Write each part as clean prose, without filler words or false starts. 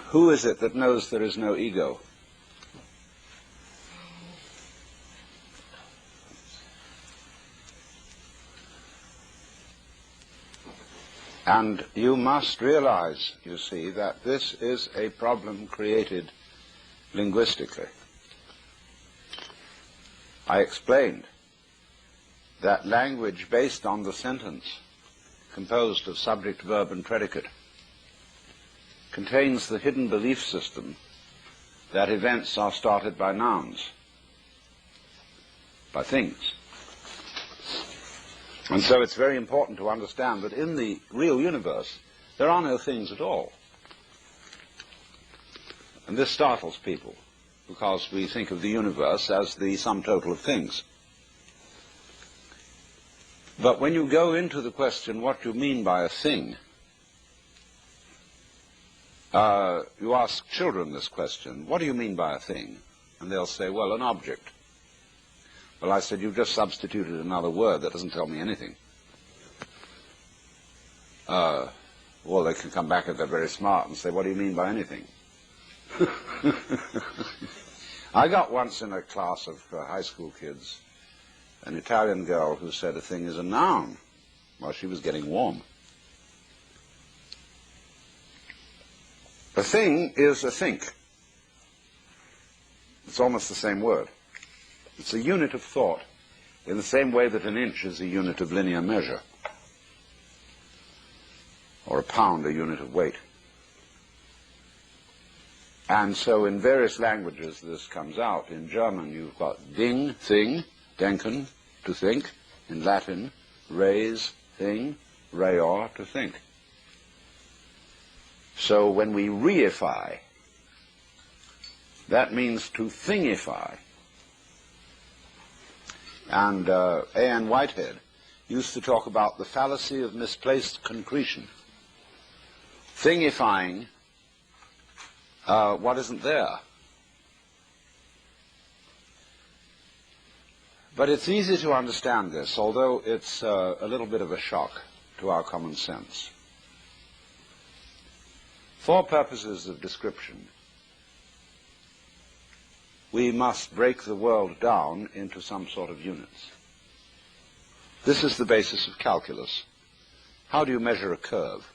Who is it that knows there is no ego? And you must realize, you see, that this is a problem created linguistically. I explained that language based on the sentence, composed of subject, verb, and predicate, contains the hidden belief system that events are started by nouns, by things. And so it's very important to understand that in the real universe, there are no things at all. And this startles people, because we think of the universe as the sum total of things. But when you go into the question, what do you mean by a thing? You ask children this question, what do you mean by a thing? And they'll say, well, an object. Well, I said, you've just substituted another word that doesn't tell me anything. Well, they can come back if they're very smart and say, what do you mean by anything? I got once in a class of high school kids an Italian girl who said a thing is a noun. Well, she was getting warm. A thing is a think. It's almost the same word. It's a unit of thought, in the same way that an inch is a unit of linear measure, or a pound a unit of weight. And so in various languages this comes out. In German you've got Ding, thing, denken, to think. In Latin, res, thing, reor, to think. So when we reify, that means to thingify. And A.N. Whitehead used to talk about the fallacy of misplaced concretion. Thingifying what isn't there. But it's easy to understand this, although it's a little bit of a shock to our common sense. For purposes of description, we must break the world down into some sort of units. This is the basis of calculus. How do you measure a curve?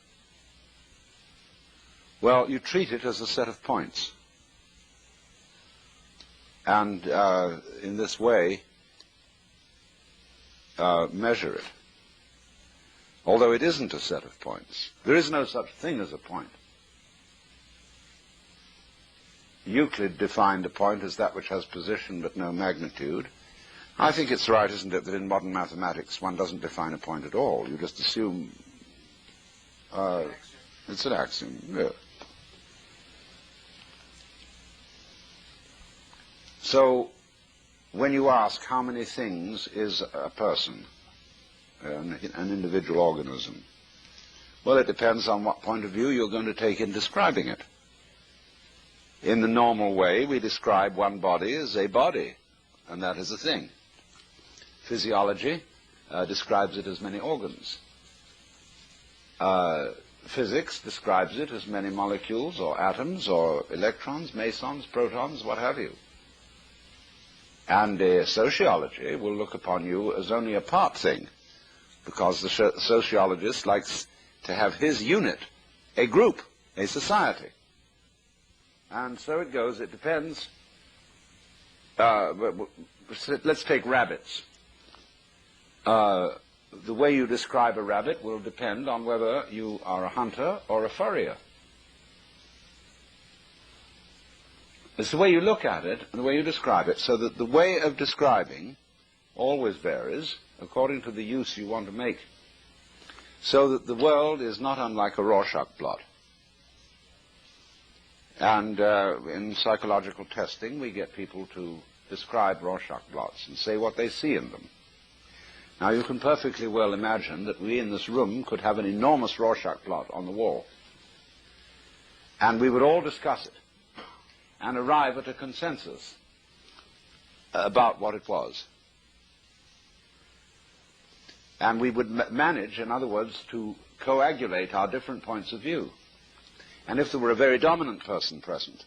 Well, you treat it as a set of points. And in this way, measure it. Although it isn't a set of points. There is no such thing as a point. Euclid defined a point as that which has position but no magnitude. I think it's right, isn't it, that in modern mathematics one doesn't define a point at all. You just assume it's an axiom. Yeah. So when you ask how many things is a person, an individual organism, well, it depends on what point of view you're going to take in describing it. In the normal way, we describe one body as a body, and that is a thing. Physiology describes it as many organs. Physics describes it as many molecules or atoms or electrons, mesons, protons, what have you. And sociology will look upon you as only a part thing, because the sociologist likes to have his unit, a group, a society. And so it goes. It depends. Let's take rabbits. The way you describe a rabbit will depend on whether you are a hunter or a furrier. It's the way you look at it and the way you describe it, so that the way of describing always varies according to the use you want to make, so that the world is not unlike a Rorschach blot. And in psychological testing, we get people to describe Rorschach blots and say what they see in them. Now, you can perfectly well imagine that we in this room could have an enormous Rorschach blot on the wall, and we would all discuss it and arrive at a consensus about what it was. And we would manage, in other words, to coagulate our different points of view. And if there were a very dominant person present,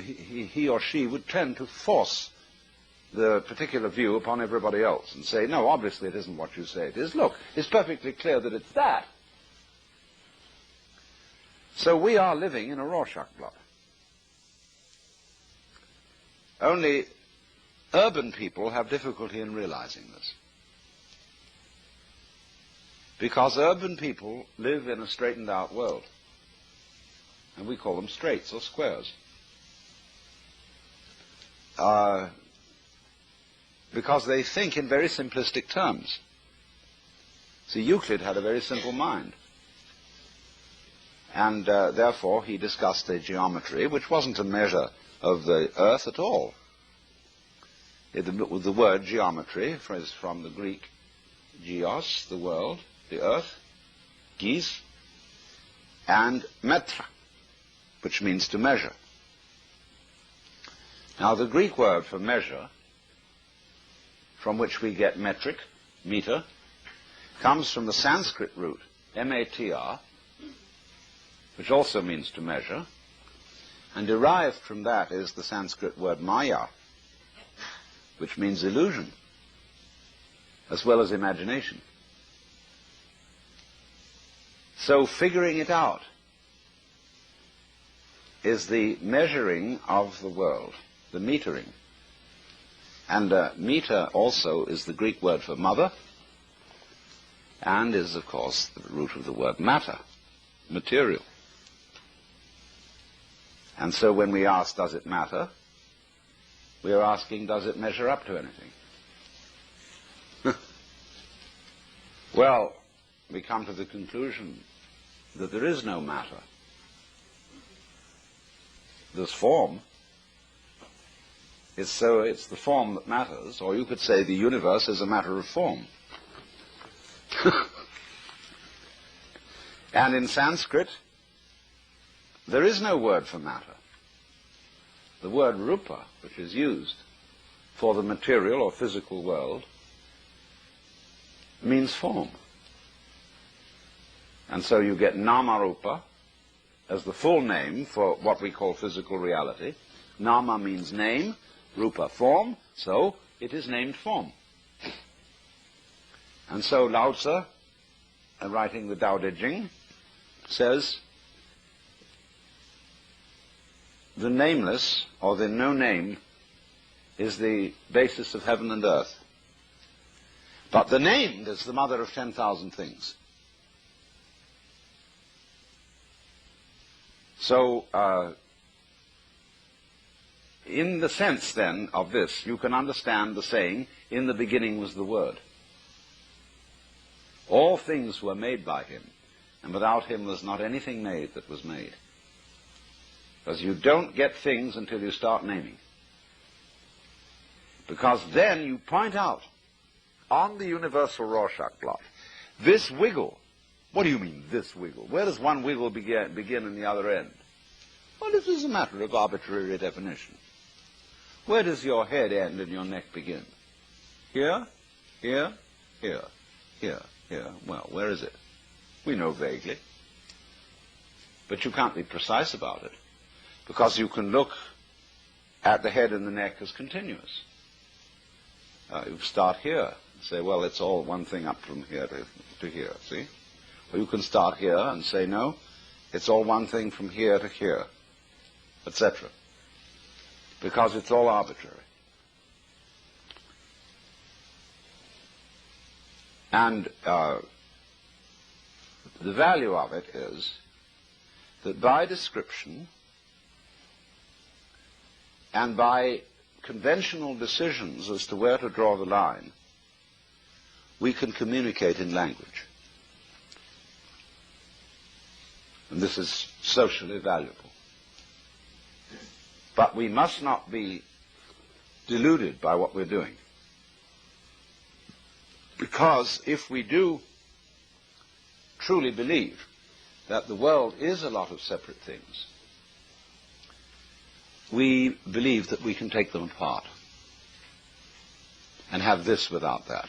he or she would tend to force the particular view upon everybody else and say, no, obviously it isn't what you say it is. Look, it's perfectly clear that it's that. So we are living in a Rorschach blot. Only urban people have difficulty in realizing this. Because urban people live in a straightened out world. And we call them straights or squares. Because they think in very simplistic terms. See, Euclid had a very simple mind. And therefore he discussed a geometry which wasn't a measure of the earth at all. The word geometry is from the Greek geos, the world, the earth, gis, and metra, which means to measure. Now the Greek word for measure, from which we get metric, meter, comes from the Sanskrit root, M-A-T-R, which also means to measure, and derived from that is the Sanskrit word maya, which means illusion, as well as imagination. So figuring it out is the measuring of the world, the metering. And meter also is the Greek word for mother, and is, of course, the root of the word matter, material. And so when we ask, does it matter, we are asking, does it measure up to anything? Well, we come to the conclusion that there is no matter. There's form. It's the form that matters, or you could say the universe is a matter of form. And in Sanskrit, there is no word for matter. The word rupa, which is used for the material or physical world, means form. And so you get nama rupa as the full name for what we call physical reality. Nama means name, rupa form, so it is named form. And so Lao Tzu, writing the Tao Te Ching, says, the nameless, or the no name, is the basis of heaven and earth. But the named is the mother of 10,000 things. So, in the sense then of this, you can understand the saying, in the beginning was the Word. All things were made by him, and without him was not anything made that was made. Because you don't get things until you start naming. Because then you point out on the universal Rorschach blot, this wiggle. What do you mean, this wiggle? Where does one wiggle begin and the other end? Well, this is a matter of arbitrary definition. Where does your head end and your neck begin? Here, here, here, here, here. Well, where is it? We know vaguely. But you can't be precise about it, because you can look at the head and the neck as continuous. You start here and say, well, it's all one thing up from here to here, see? Or you can start here and say, no, it's all one thing from here to here, etc. Because it's all arbitrary. And the value of it is that by description and by conventional decisions as to where to draw the line, we can communicate in language. And this is socially valuable. But we must not be deluded by what we're doing. Because if we do truly believe that the world is a lot of separate things, we believe that we can take them apart and have this without that.